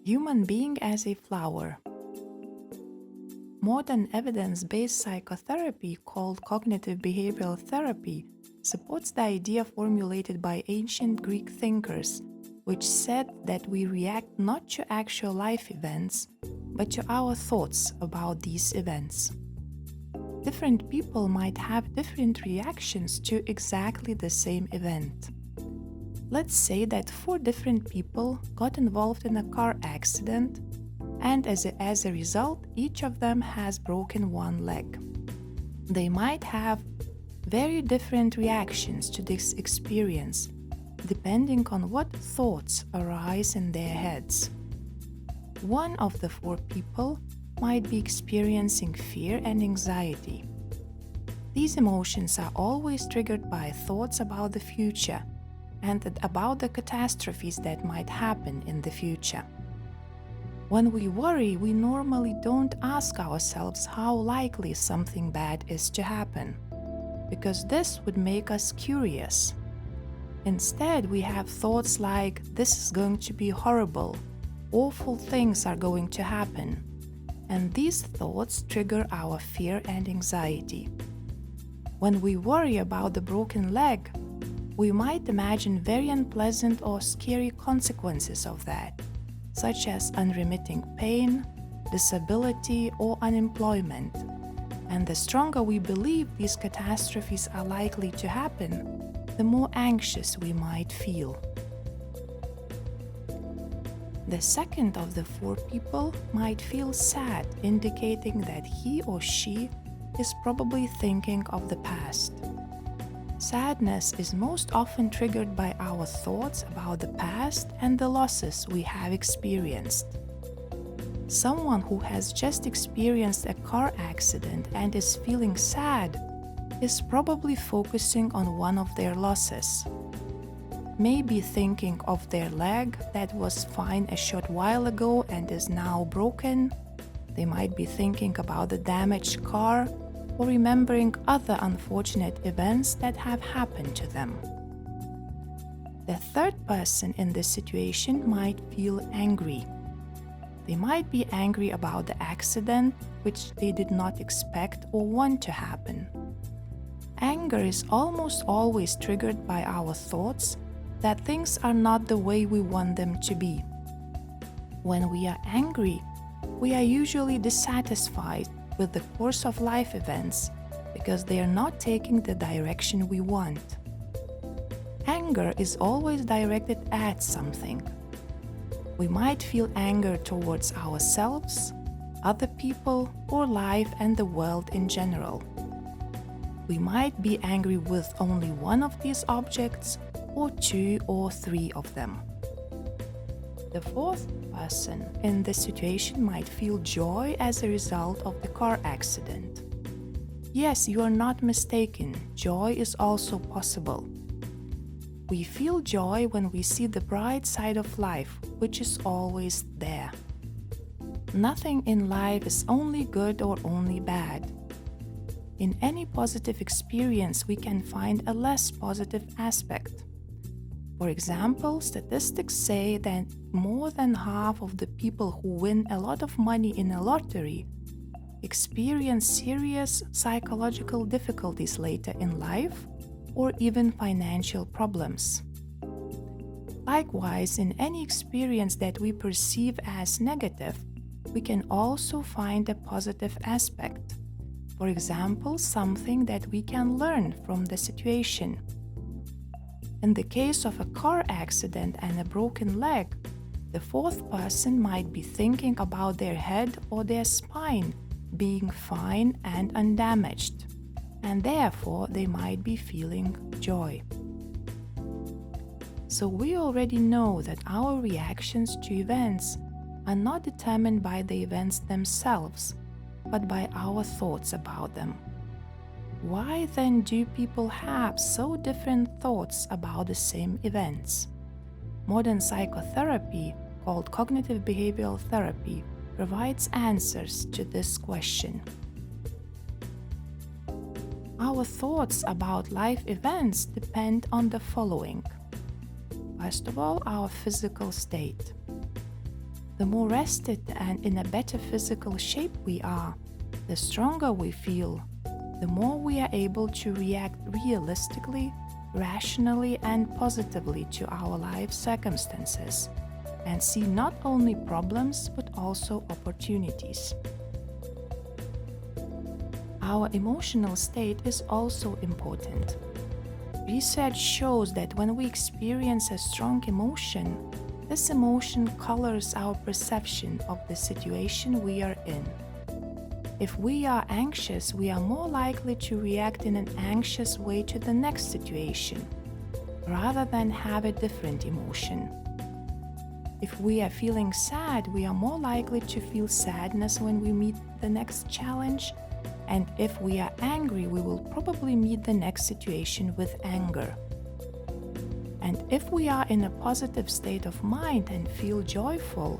Human being as a flower. Modern evidence-based psychotherapy called cognitive behavioral therapy supports the idea formulated by ancient Greek thinkers, which said that we react not to actual life events, but to our thoughts about these events. Different people might have different reactions to exactly the same event. Let's say that 4 different people got involved in a car accident, and as a result, each of them has broken one leg. They might have very different reactions to this experience, depending on what thoughts arise in their heads. One of the 4 people might be experiencing fear and anxiety. These emotions are always triggered by thoughts about the future and about the catastrophes that might happen in the future. When we worry, we normally don't ask ourselves how likely something bad is to happen, because this would make us curious. Instead, we have thoughts like, this is going to be horrible, awful things are going to happen, and these thoughts trigger our fear and anxiety. When we worry about the broken leg, we might imagine very unpleasant or scary consequences of that, such as unremitting pain, disability, or unemployment. And the stronger we believe these catastrophes are likely to happen, the more anxious we might feel. The second of the 4 people might feel sad, indicating that he or she is probably thinking of the past. Sadness is most often triggered by our thoughts about the past and the losses we have experienced. Someone who has just experienced a car accident and is feeling sad is probably focusing on one of their losses. Maybe thinking of their leg that was fine a short while ago and is now broken. They might be thinking about the damaged car or remembering other unfortunate events that have happened to them. The third person in this situation might feel angry. They might be angry about the accident, which they did not expect or want to happen. Anger is almost always triggered by our thoughts that things are not the way we want them to be. When we are angry, we are usually dissatisfied with the course of life events because they are not taking the direction we want. Anger is always directed at something. We might feel anger towards ourselves, other people, or life and the world in general. We might be angry with only one of these objects, or 2 or 3 of them. The fourth person in this situation might feel joy as a result of the car accident. Yes, you are not mistaken, joy is also possible. We feel joy when we see the bright side of life, which is always there. Nothing in life is only good or only bad. In any positive experience, we can find a less positive aspect. For example, statistics say that more than half of the people who win a lot of money in a lottery experience serious psychological difficulties later in life or even financial problems. Likewise, in any experience that we perceive as negative, we can also find a positive aspect. For example, something that we can learn from the situation. In the case of a car accident and a broken leg, the fourth person might be thinking about their head or their spine being fine and undamaged, and therefore they might be feeling joy. So we already know that our reactions to events are not determined by the events themselves, but by our thoughts about them. Why then do people have so different thoughts about the same events? Modern psychotherapy, called cognitive behavioral therapy, provides answers to this question. Our thoughts about life events depend on the following. First of all, our physical state. The more rested and in a better physical shape we are, the stronger we feel, the more we are able to react realistically, rationally, and positively to our life circumstances, and see not only problems but also opportunities. Our emotional state is also important. Research shows that when we experience a strong emotion, this emotion colors our perception of the situation we are in. If we are anxious, we are more likely to react in an anxious way to the next situation, rather than have a different emotion. If we are feeling sad, we are more likely to feel sadness when we meet the next challenge, and if we are angry, we will probably meet the next situation with anger. And if we are in a positive state of mind and feel joyful,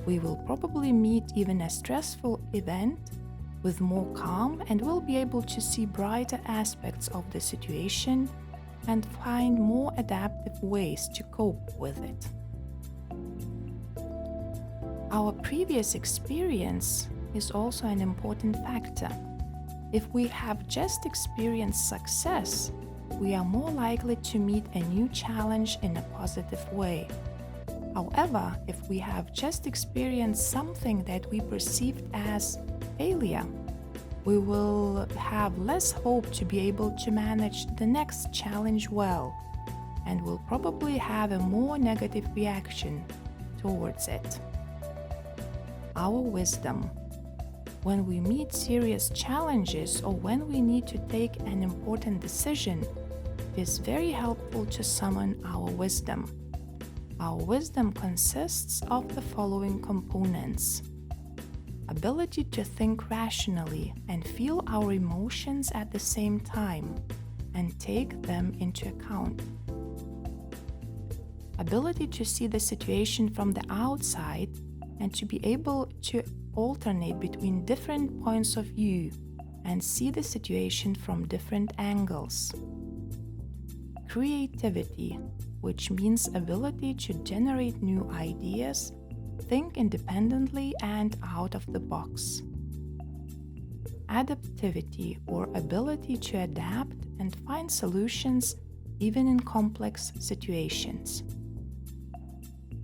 we will probably meet even a stressful event with more calm and will be able to see brighter aspects of the situation and find more adaptive ways to cope with it. Our previous experience is also an important factor. If we have just experienced success, we are more likely to meet a new challenge in a positive way. However, if we have just experienced something that we perceived as failure, we will have less hope to be able to manage the next challenge well, and will probably have a more negative reaction towards it. Our wisdom. When we meet serious challenges or when we need to take an important decision, it is very helpful to summon our wisdom. Our wisdom consists of the following components: ability to think rationally and feel our emotions at the same time and take them into account. Ability to see the situation from the outside and to be able to alternate between different points of view and see the situation from different angles. Creativity, which means ability to generate new ideas, think independently and out of the box. Adaptivity, or ability to adapt and find solutions even in complex situations.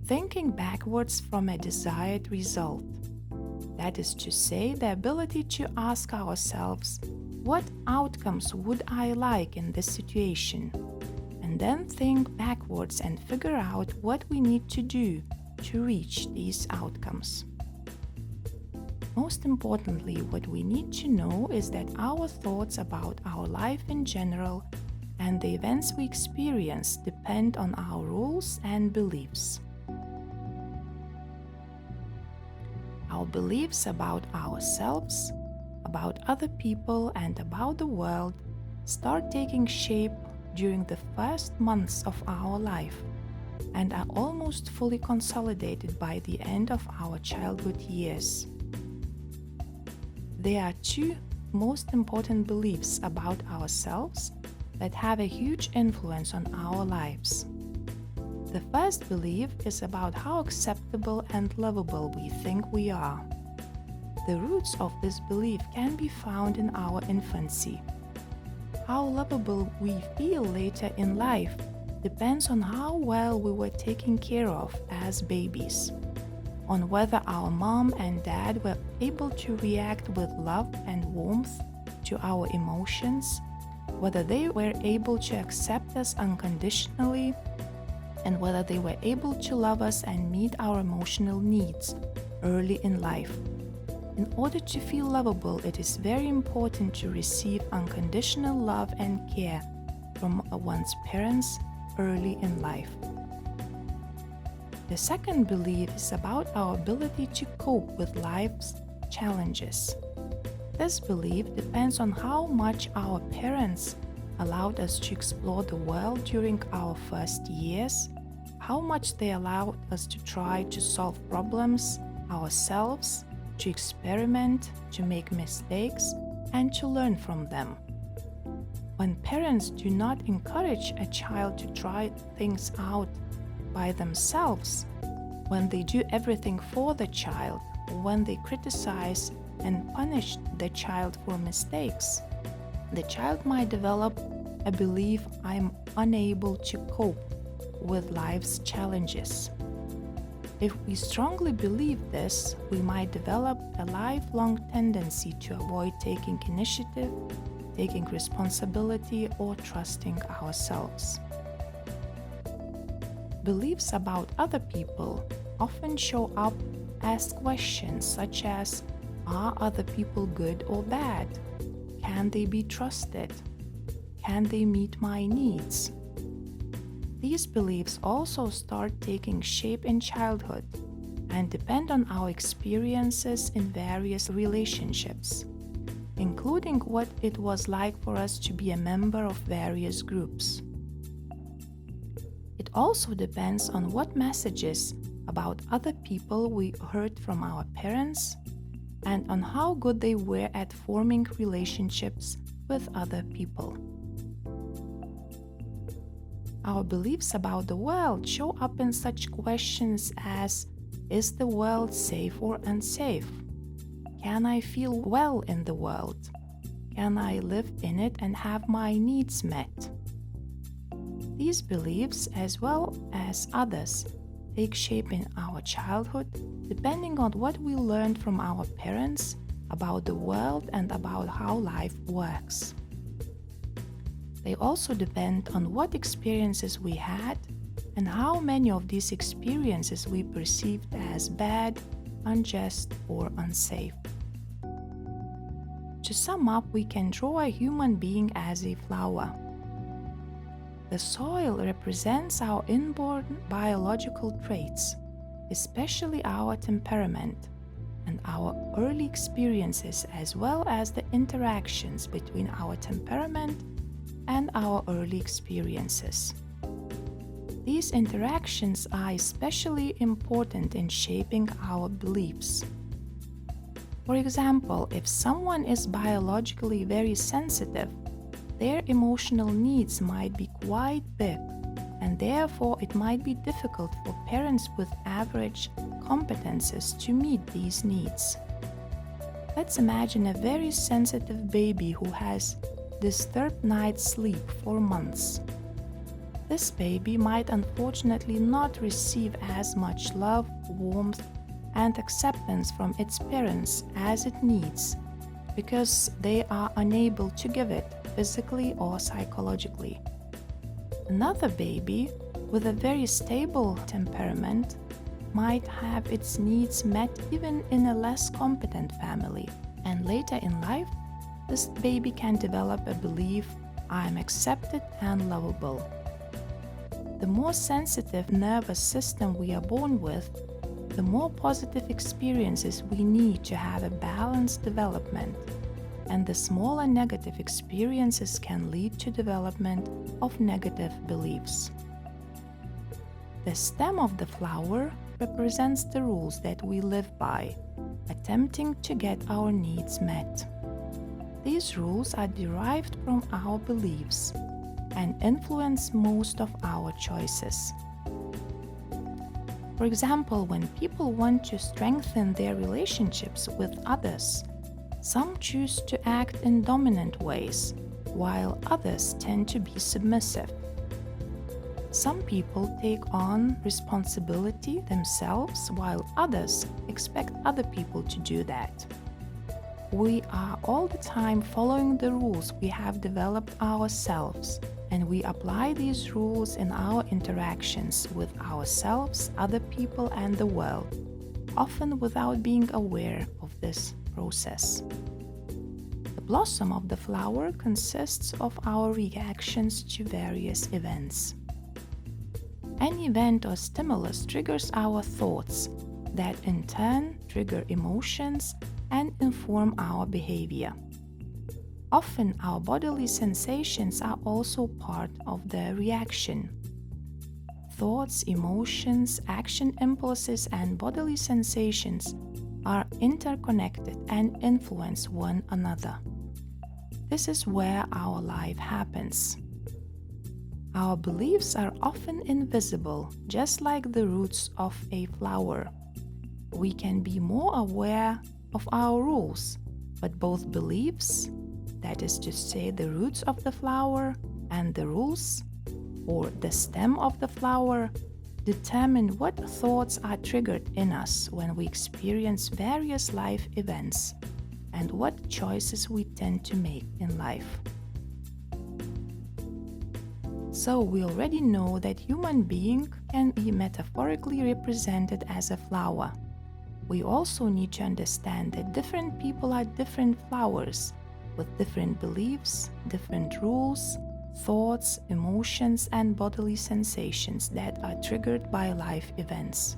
Thinking backwards from a desired result. That is to say, the ability to ask ourselves, what outcomes would I like in this situation? And then think backwards and figure out what we need to do to reach these outcomes. Most importantly, what we need to know is that our thoughts about our life in general and the events we experience depend on our rules and beliefs. Our beliefs about ourselves, about other people, and about the world start taking shape during the first months of our life and are almost fully consolidated by the end of our childhood years. There are two most important beliefs about ourselves that have a huge influence on our lives. The first belief is about how acceptable and lovable we think we are. The roots of this belief can be found in our infancy. How lovable we feel later in life depends on how well we were taken care of as babies, on whether our mom and dad were able to react with love and warmth to our emotions, whether they were able to accept us unconditionally, and whether they were able to love us and meet our emotional needs early in life. In order to feel lovable, it is very important to receive unconditional love and care from one's parents early in life. The second belief is about our ability to cope with life's challenges. This belief depends on how much our parents allowed us to explore the world during our first years, how much they allowed us to try to solve problems ourselves, to experiment, to make mistakes, and to learn from them. When parents do not encourage a child to try things out by themselves, when they do everything for the child, when they criticize and punish the child for mistakes, the child might develop a belief I'm unable to cope with life's challenges. If we strongly believe this, we might develop a lifelong tendency to avoid taking initiative, taking responsibility, or trusting ourselves. Beliefs about other people often show up as questions such as, are other people good or bad? Can they be trusted? Can they meet my needs? These beliefs also start taking shape in childhood and depend on our experiences in various relationships, including what it was like for us to be a member of various groups. It also depends on what messages about other people we heard from our parents and on how good they were at forming relationships with other people. Our beliefs about the world show up in such questions as, is the world safe or unsafe? Can I feel well in the world? Can I live in it and have my needs met? These beliefs, as well as others, take shape in our childhood depending on what we learned from our parents about the world and about how life works. They also depend on what experiences we had and how many of these experiences we perceived as bad, unjust, or unsafe. To sum up, we can draw a human being as a flower. The soil represents our inborn biological traits, especially our temperament and our early experiences, as well as the interactions between our temperament and our early experiences. These interactions are especially important in shaping our beliefs. For example, if someone is biologically very sensitive, their emotional needs might be quite big, and therefore it might be difficult for parents with average competences to meet these needs. Let's imagine a very sensitive baby who has disturbed night's sleep for months. This baby might unfortunately not receive as much love, warmth, and acceptance from its parents as it needs because they are unable to give it physically or psychologically. Another baby with a very stable temperament might have its needs met even in a less competent family, and later in life, this baby can develop a belief, I am accepted and lovable. The more sensitive nervous system we are born with, the more positive experiences we need to have a balanced development, and the smaller negative experiences can lead to development of negative beliefs. The stem of the flower represents the rules that we live by, attempting to get our needs met. These rules are derived from our beliefs and influence most of our choices. For example, when people want to strengthen their relationships with others, some choose to act in dominant ways, while others tend to be submissive. Some people take on responsibility themselves, while others expect other people to do that. We are all the time following the rules we have developed ourselves, and we apply these rules in our interactions with ourselves, other people, and the world, often without being aware of this process. The blossom of the flower consists of our reactions to various events. An event or stimulus triggers our thoughts that in turn trigger emotions and inform our behavior. Often our bodily sensations are also part of the reaction. Thoughts, emotions, action impulses, and bodily sensations are interconnected and influence one another. This is where our life happens. Our beliefs are often invisible, just like the roots of a flower. We can be more aware of our rules, but both beliefs, that is to say the roots of the flower, and the rules, or the stem of the flower, determine what thoughts are triggered in us when we experience various life events and what choices we tend to make in life. So we already know that human being can be metaphorically represented as a flower. We also need to understand that different people are different flowers with different beliefs, different rules, thoughts, emotions, and bodily sensations that are triggered by life events.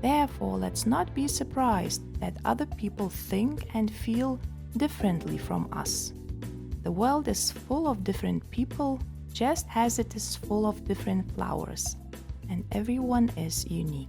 Therefore, let's not be surprised that other people think and feel differently from us. The world is full of different people, just as it is full of different flowers, and everyone is unique.